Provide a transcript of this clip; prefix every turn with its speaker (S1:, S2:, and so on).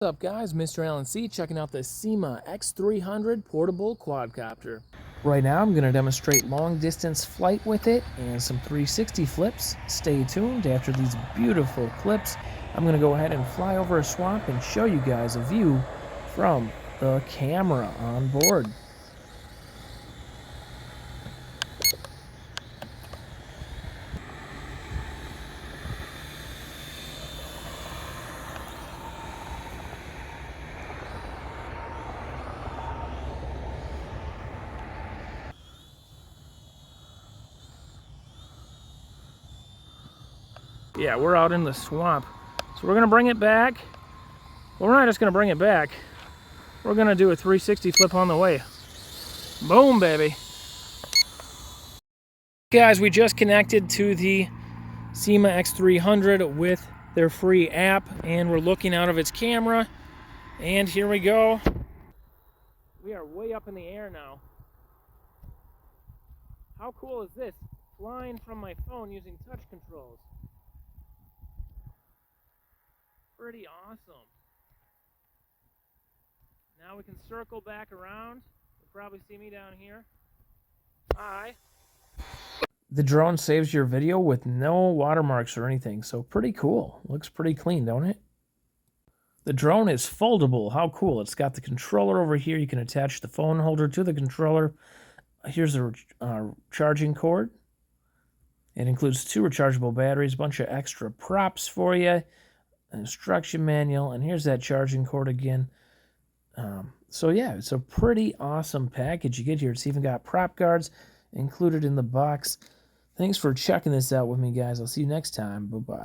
S1: What's up guys, MrAlanC checking out the SYMA X300 portable quadcopter. Right now I'm going to demonstrate long distance flight with it and some 360 flips. Stay tuned. After these beautiful clips, I'm going to go ahead and fly over a swamp and show you guys a view from the camera on board. Yeah, we're out in the swamp. So we're going to bring it back. Well, we're not just going to bring it back. We're going to do a 360 flip on the way. Boom, baby. Guys, we just connected to the SYMA X300 with their free app, and we're looking out of its camera. And here we go. We are way up in the air now. How cool is this? Flying from my phone using touch controls. Pretty awesome. Now we can circle back around. You'll probably see me down here. Hi. The drone saves your video with no watermarks or anything, so pretty cool. Looks pretty clean, don't it? The drone is foldable. How cool. It's got the controller over here. You can attach the phone holder to the controller. Here's a charging cord. It includes 2 rechargeable batteries, a bunch of extra props for you, an instruction manual, and here's that charging cord again. So yeah, it's a pretty awesome package you get here. It's even got prop guards included in the box. Thanks for checking this out with me, guys. I'll see you next time. Bye-bye.